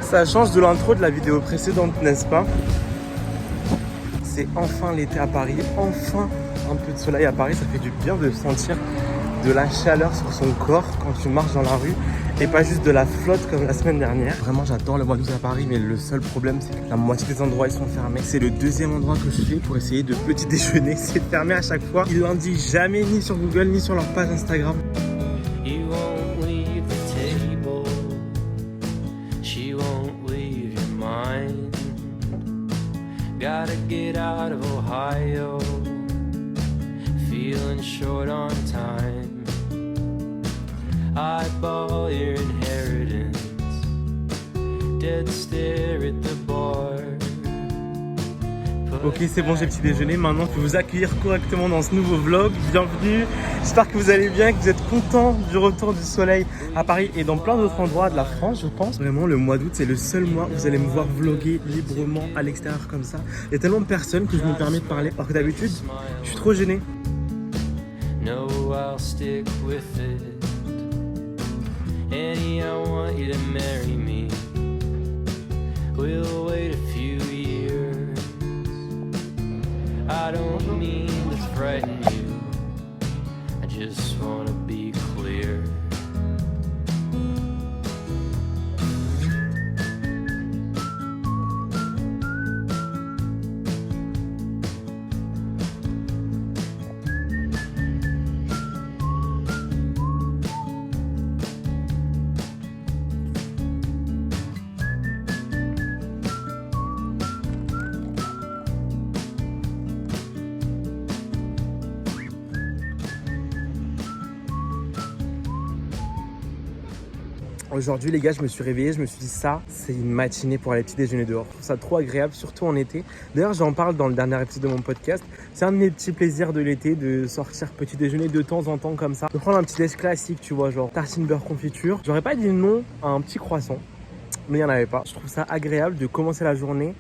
Ça change de l'intro de la vidéo précédente, n'est-ce pas? C'est enfin l'été à Paris, enfin un peu de soleil à Paris. Ça fait du bien de sentir de la chaleur sur son corps quand tu marches dans la rue et pas juste de la flotte comme la semaine dernière. Vraiment, j'adore le mois d'août à Paris, mais le seul problème, c'est que la moitié des endroits ils sont fermés. C'est le deuxième endroit que je fais pour essayer de petit déjeuner. C'est fermé à chaque fois. Ils l'indiquent jamais ni sur Google ni sur leur page Instagram. Gotta get out of Ohio, feeling short on time. Eyeball your inheritance, dead stare at the bar. Ok, c'est bon, j'ai le petit déjeuner. Maintenant, je vais vous accueillir correctement dans ce nouveau vlog. Bienvenue. J'espère que vous allez bien, que vous êtes contents du retour du soleil à Paris et dans plein d'autres endroits de la France, je pense. Vraiment, le mois d'août, c'est le seul mois où vous allez me voir vlogger librement à l'extérieur comme ça. Il y a tellement de personnes que je me permets de parler. Alors que d'habitude, je suis trop gêné. No, I'll stick with it. Annie, I want you to marry me. We'll wait a few years. I don't mean to frighten you, I just wanna be clear. Aujourd'hui les gars, je me suis réveillé, je me suis dit ça, c'est une matinée pour aller petit déjeuner dehors. Je trouve ça trop agréable, surtout en été. D'ailleurs, j'en parle dans le dernier épisode de mon podcast. C'est un de mes petits plaisirs de l'été, de sortir petit déjeuner de temps en temps comme ça. De prendre un petit déj classique, tu vois, genre tartine beurre confiture. J'aurais pas dit non à un petit croissant, mais il n'y en avait pas. Je trouve ça agréable de commencer la journée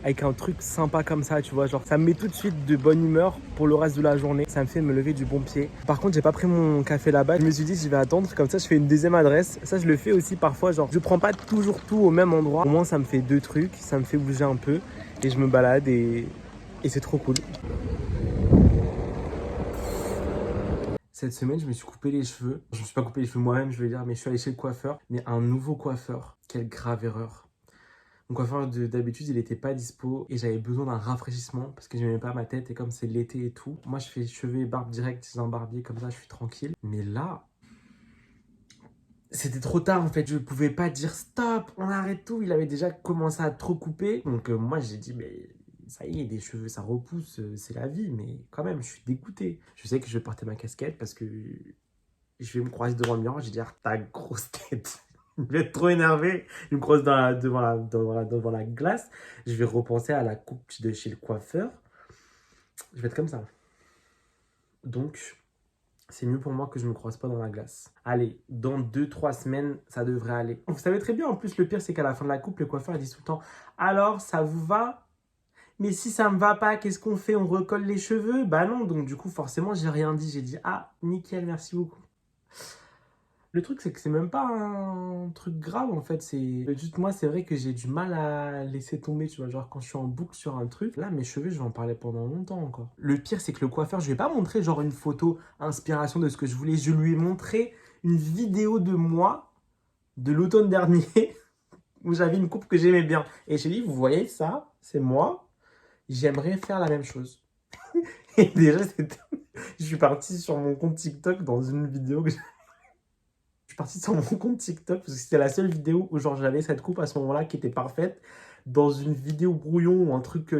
avec un truc sympa comme ça, tu vois, genre ça me met tout de suite de bonne humeur pour le reste de la journée. Ça me fait me lever du bon pied. Par contre, j'ai pas pris mon café là-bas. Je me suis dit, je vais attendre, comme ça je fais une deuxième adresse. Ça, je le fais aussi parfois, genre je prends pas toujours tout au même endroit. Au moins, ça me fait deux trucs, ça me fait bouger un peu et je me balade et c'est trop cool. Cette semaine, je me suis coupé les cheveux. Je me suis pas coupé les cheveux moi-même, je veux dire, mais je suis allé chez le coiffeur. Mais un nouveau coiffeur, quelle grave erreur. Mon coiffeur d'habitude, il était pas dispo et j'avais besoin d'un rafraîchissement parce que j'aimais pas ma tête et comme c'est l'été et tout. Moi, je fais cheveux et barbe direct chez un barbier, comme ça, je suis tranquille. Mais là, c'était trop tard en fait. Je pouvais pas dire stop, on arrête tout. Il avait déjà commencé à trop couper. Donc moi, j'ai dit, mais ça y est, des cheveux, ça repousse, c'est la vie. Mais quand même, je suis dégoûté. Je sais que je vais porter ma casquette parce que je vais me croiser devant le miroir. Je vais dire, ta grosse tête. Je vais être trop énervé. Je me croise devant la glace. Je vais repenser à la coupe de chez le coiffeur. Je vais être comme ça. Donc, c'est mieux pour moi que je me croise pas dans la glace. Allez, dans 2-3 semaines, ça devrait aller. Vous savez très bien, en plus, le pire, c'est qu'à la fin de la coupe, le coiffeur dit tout le temps, alors, ça vous va? Mais si ça me va pas, qu'est-ce qu'on fait? On recolle les cheveux? Bah non, donc du coup, forcément, j'ai rien dit. J'ai dit, ah, nickel, merci beaucoup. Le truc, c'est que c'est même pas un truc grave, en fait. C'est juste moi, c'est vrai que j'ai du mal à laisser tomber, tu vois. Genre, quand je suis en boucle sur un truc, là, mes cheveux, je vais en parler pendant longtemps encore. Le pire, c'est que le coiffeur, je lui ai pas montré, genre, une photo inspiration de ce que je voulais. Je lui ai montré une vidéo de moi, de l'automne dernier, où j'avais une coupe que j'aimais bien. Et j'ai dit, vous voyez ça, c'est moi. J'aimerais faire la même chose. Et déjà, je suis parti sur mon compte TikTok dans une vidéo que je suis parti sur mon compte TikTok parce que c'était la seule vidéo où genre j'avais cette coupe à ce moment-là qui était parfaite dans une vidéo brouillon ou un truc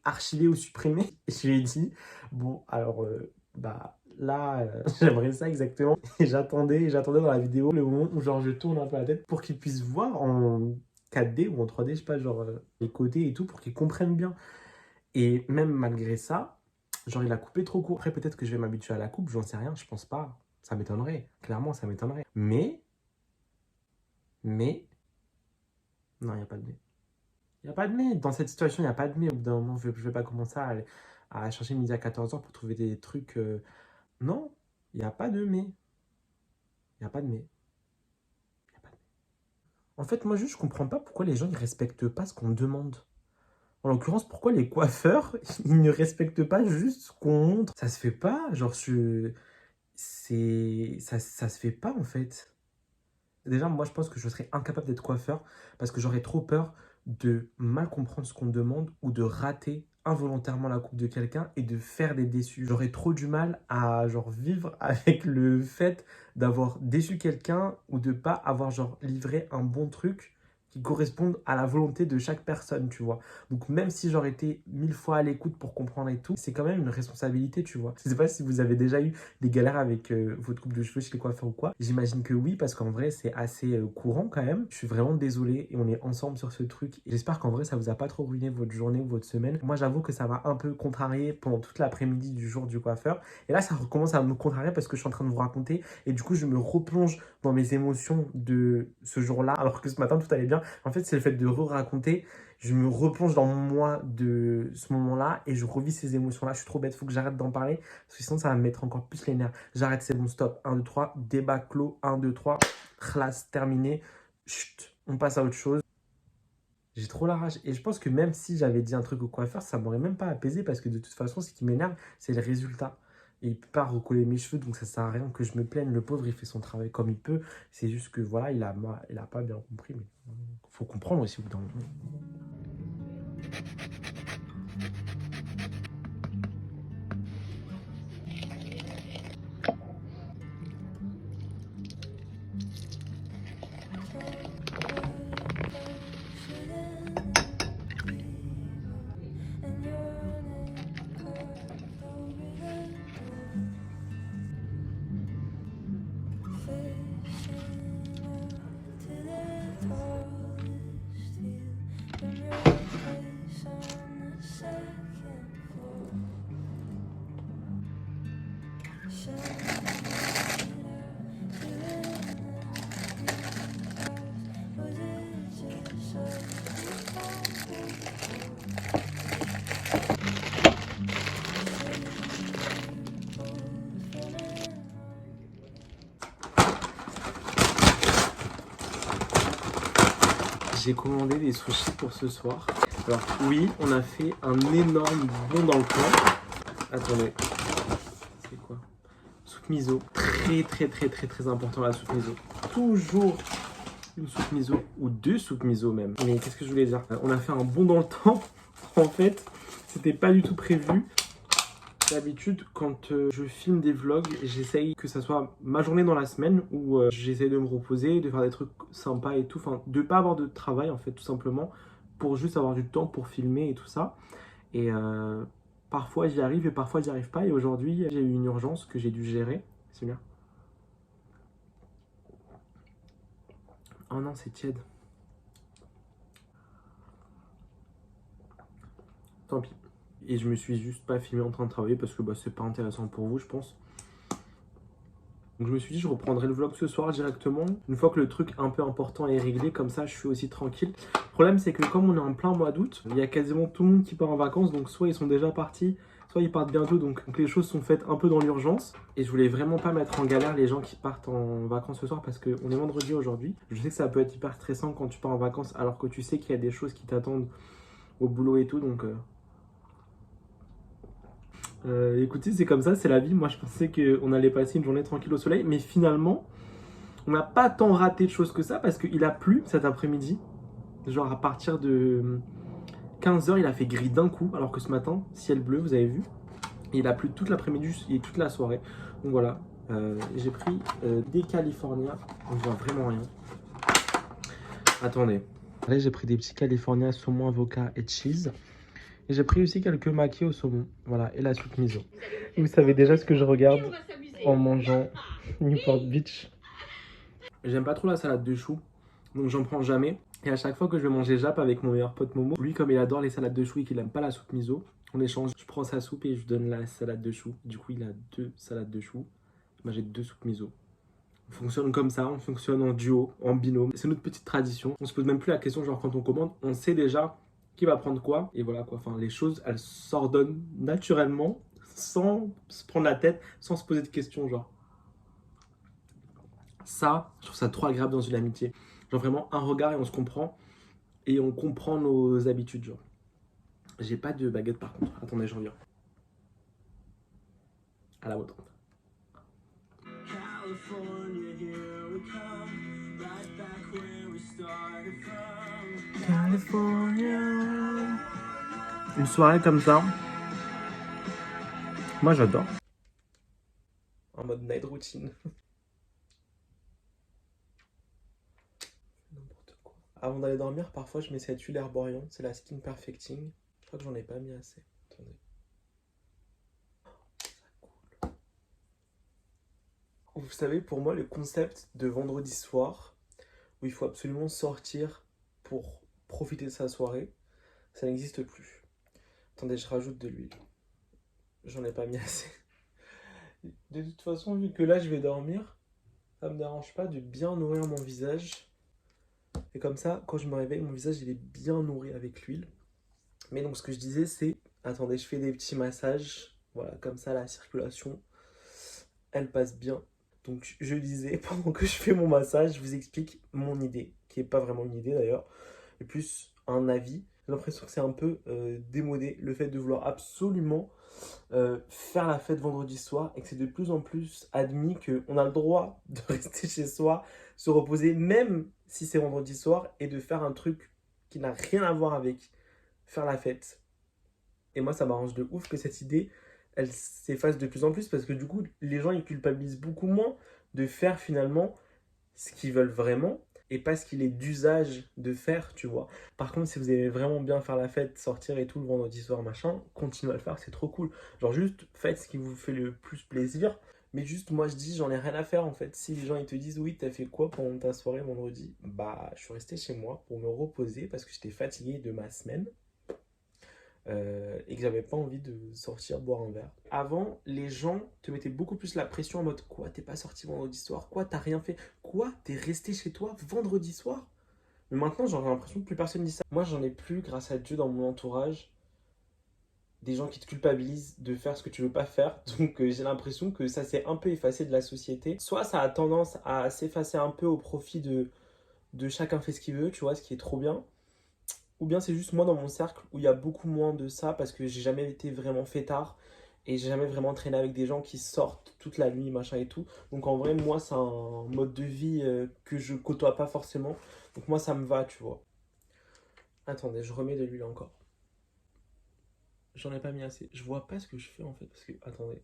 archivé ou supprimé. Et je lui ai dit, bon, alors, bah là, j'aimerais ça exactement. Et j'attendais dans la vidéo le moment où genre je tourne un peu la tête pour qu'ils puissent voir en 4D ou en 3D, je sais pas, genre les côtés et tout, pour qu'ils comprennent bien. Et même malgré ça, genre il a coupé trop court. Après, peut-être que je vais m'habituer à la coupe, j'en sais rien, je pense pas. Ça m'étonnerait, clairement, ça m'étonnerait. Mais, non, il n'y a pas de mais. Il n'y a pas de mais. Dans cette situation, il n'y a pas de mais. Au bout d'un moment, je vais pas commencer à chercher midi à 14h pour trouver des trucs. Non, il n'y a pas de mais. Il n'y a pas de mais. Il y a pas de mais. En fait, moi, juste, je comprends pas pourquoi les gens, ils respectent pas ce qu'on demande. En l'occurrence, pourquoi les coiffeurs, ils ne respectent pas juste ce qu'on montre. Ça se fait pas, genre, ça se fait pas, en fait. Déjà, moi, je pense que je serais incapable d'être coiffeur parce que j'aurais trop peur de mal comprendre ce qu'on me demande ou de rater involontairement la coupe de quelqu'un et de faire des déçus. J'aurais trop du mal à genre vivre avec le fait d'avoir déçu quelqu'un ou de pas avoir genre livré un bon truc qui corresponde à la volonté de chaque personne, tu vois. Donc même si j'aurais été 1000 fois à l'écoute pour comprendre et tout, c'est quand même une responsabilité, tu vois. Je sais pas si vous avez déjà eu des galères avec votre coupe de cheveux chez les coiffeurs ou quoi. J'imagine que oui, parce qu'en vrai, c'est assez courant quand même. Je suis vraiment désolé et on est ensemble sur ce truc. Et j'espère qu'en vrai, ça vous a pas trop ruiné votre journée ou votre semaine. Moi, j'avoue que ça m'a un peu contrarié pendant toute l'après-midi du jour du coiffeur. Et là, ça recommence à me contrarier parce que je suis en train de vous raconter. Et du coup, je me replonge dans mes émotions de ce jour-là, alors que ce matin, tout allait bien. En fait, c'est le fait de re-raconter. Je me replonge dans moi de ce moment-là et je revis ces émotions-là. Je suis trop bête, faut que j'arrête d'en parler parce que sinon ça va me mettre encore plus les nerfs. J'arrête, c'est bon, stop. 1, 2, 3, débat clos. 1, 2, 3, classe terminé. Chut, on passe à autre chose. J'ai trop la rage. Et je pense que même si j'avais dit un truc au coiffeur, ça m'aurait même pas apaisé parce que de toute façon, ce qui m'énerve, c'est le résultat. Et il peut pas recoller mes cheveux, donc ça sert à rien que je me plaigne. Le pauvre, il fait son travail comme il peut. C'est juste que voilà, il a pas bien compris. Mais faut comprendre aussi au bout d'un moment. J'ai commandé des sushis pour ce soir. Alors oui, on a fait un énorme bond dans le plan. Attendez, c'est quoi? Soupe miso. Très important la soupe miso. Toujours une soupe miso ou 2 soupes miso même. Mais qu'est-ce que je voulais dire? On a fait un bond dans le temps. En fait, c'était pas du tout prévu. D'habitude, quand je filme des vlogs, j'essaye que ça soit ma journée dans la semaine où j'essaye de me reposer, de faire des trucs sympas et tout. Enfin, de pas avoir de travail en fait, tout simplement, pour juste avoir du temps pour filmer et tout ça. Et parfois j'y arrive et parfois j'y arrive pas. Et aujourd'hui, j'ai eu une urgence que j'ai dû gérer. C'est bien. Oh non, c'est tiède. Tant pis. Et je me suis juste pas filmé en train de travailler parce que bah, c'est pas intéressant pour vous, je pense. Donc je me suis dit, je reprendrai le vlog ce soir directement. Une fois que le truc un peu important est réglé, comme ça, je suis aussi tranquille. Le problème, c'est que comme on est en plein mois d'août, il y a quasiment tout le monde qui part en vacances. Donc soit ils sont déjà partis, soit ils partent bientôt. Donc les choses sont faites un peu dans l'urgence. Et je voulais vraiment pas mettre en galère les gens qui partent en vacances ce soir parce qu'on est vendredi aujourd'hui. Je sais que ça peut être hyper stressant quand tu pars en vacances alors que tu sais qu'il y a des choses qui t'attendent au boulot et tout. Donc... écoutez, c'est comme ça, c'est la vie. Moi, je pensais qu'on allait passer une journée tranquille au soleil, mais finalement, on n'a pas tant raté de choses que ça parce qu'il a plu cet après-midi. Genre à partir de 15h, il a fait gris d'un coup, alors que ce matin, ciel bleu, vous avez vu. Et il a plu toute l'après-midi et toute la soirée. Donc voilà, j'ai pris des California. On voit vraiment rien. Attendez. Là, j'ai pris des petits California saumon, avocat et cheese. Et j'ai pris aussi quelques maquis au saumon. Voilà, et la soupe miso. Vous savez déjà ce que je regarde en mangeant Newport Beach. J'aime pas trop la salade de choux, donc j'en prends jamais. Et à chaque fois que je vais manger Jap avec mon meilleur pote Momo, lui comme il adore les salades de choux et qu'il aime pas la soupe miso, on échange. Je prends sa soupe et je lui donne la salade de choux. Du coup, il a 2 salades de choux. Moi, j'ai 2 soupes miso. On fonctionne comme ça, on fonctionne en duo, en binôme. C'est notre petite tradition. On se pose même plus la question, genre quand on commande, on sait déjà qui va prendre quoi. Et voilà quoi, enfin les choses, elles s'ordonnent naturellement, sans se prendre la tête, sans se poser de questions, genre. Ça, je trouve ça trop agréable dans une amitié. Genre vraiment un regard et on se comprend. Et on comprend nos habitudes, genre. J'ai pas de baguette par contre. Attendez, je reviens. À la vôtre. California, here we come, right back where we started from. California. Une soirée comme ça, moi j'adore. En mode night routine. N'importe quoi. Avant d'aller dormir, parfois je mets cette huile Herborian, c'est la Skin Perfecting. Je crois que j'en ai pas mis assez. Attendez. Vous savez, pour moi, le concept de vendredi soir, où il faut absolument sortir pour profiter de sa soirée, ça n'existe plus. Attendez, je rajoute de l'huile. J'en ai pas mis assez. De toute façon, vu que là je vais dormir, ça me dérange pas de bien nourrir mon visage. Et comme ça, quand je me réveille, mon visage il est bien nourri avec l'huile. Mais donc ce que je disais, c'est... Attendez, je fais des petits massages. Voilà, comme ça la circulation, elle passe bien. Donc je disais, pendant que je fais mon massage, je vous explique mon idée, qui n'est pas vraiment une idée d'ailleurs, et plus un avis. J'ai l'impression que c'est un peu démodé, le fait de vouloir absolument faire la fête vendredi soir, et que c'est de plus en plus admis qu'on a le droit de rester chez soi, se reposer, même si c'est vendredi soir, et de faire un truc qui n'a rien à voir avec faire la fête. Et moi, ça m'arrange de ouf que cette idée, elle s'efface de plus en plus parce que du coup, les gens, ils culpabilisent beaucoup moins de faire finalement ce qu'ils veulent vraiment et pas ce qu'il est d'usage de faire, tu vois. Par contre, si vous aimez vraiment bien faire la fête, sortir et tout le vendredi soir, machin, continuez à le faire, c'est trop cool. Genre juste faites ce qui vous fait le plus plaisir. Mais juste, moi, je dis, j'en ai rien à faire en fait. Si les gens, ils te disent, oui, t'as fait quoi pendant ta soirée vendredi? Bah, je suis resté chez moi pour me reposer parce que j'étais fatigué de ma semaine. Et que j'avais pas envie de sortir boire un verre. Avant, les gens te mettaient beaucoup plus la pression en mode quoi, t'es pas sorti vendredi soir, quoi, t'as rien fait, quoi, t'es resté chez toi vendredi soir. Mais maintenant, j'ai l'impression que plus personne dit ça. Moi, j'en ai plus, grâce à Dieu, dans mon entourage, des gens qui te culpabilisent de faire ce que tu veux pas faire. Donc, j'ai l'impression que ça s'est un peu effacé de la société. Soit ça a tendance à s'effacer un peu au profit de chacun fait ce qu'il veut, tu vois, ce qui est trop bien. Ou bien c'est juste moi dans mon cercle où il y a beaucoup moins de ça parce que j'ai jamais été vraiment fêtard et j'ai jamais vraiment traîné avec des gens qui sortent toute la nuit, machin et tout. Donc en vrai, moi, c'est un mode de vie que je côtoie pas forcément. Donc moi, ça me va, tu vois. Attendez, je remets de l'huile encore. J'en ai pas mis assez. Je vois pas ce que je fais en fait parce que, attendez.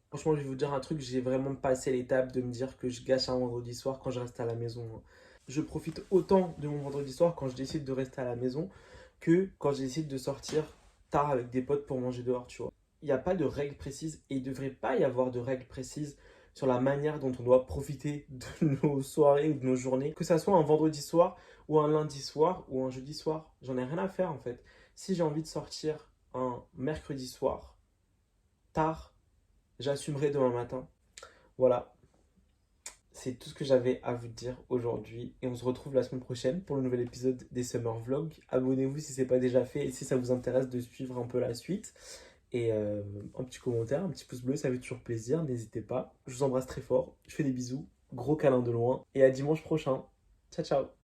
Franchement, je vais vous dire un truc, j'ai vraiment passé l'étape de me dire que je gâche un vendredi soir quand je reste à la maison. Je profite autant de mon vendredi soir quand je décide de rester à la maison que quand je décide de sortir tard avec des potes pour manger dehors, tu vois. Il n'y a pas de règles précises et il ne devrait pas y avoir de règles précises sur la manière dont on doit profiter de nos soirées ou de nos journées. Que ça soit un vendredi soir ou un lundi soir ou un jeudi soir, j'en ai rien à faire en fait. Si j'ai envie de sortir un mercredi soir tard, j'assumerai demain matin. Voilà, c'est tout ce que j'avais à vous dire aujourd'hui. Et on se retrouve la semaine prochaine pour le nouvel épisode des Summer Vlogs. Abonnez-vous si ce n'est pas déjà fait et si ça vous intéresse de suivre un peu la suite. Et un petit commentaire, un petit pouce bleu, ça fait toujours plaisir. N'hésitez pas. Je vous embrasse très fort. Je fais des bisous. Gros câlin de loin. Et à dimanche prochain. Ciao, ciao.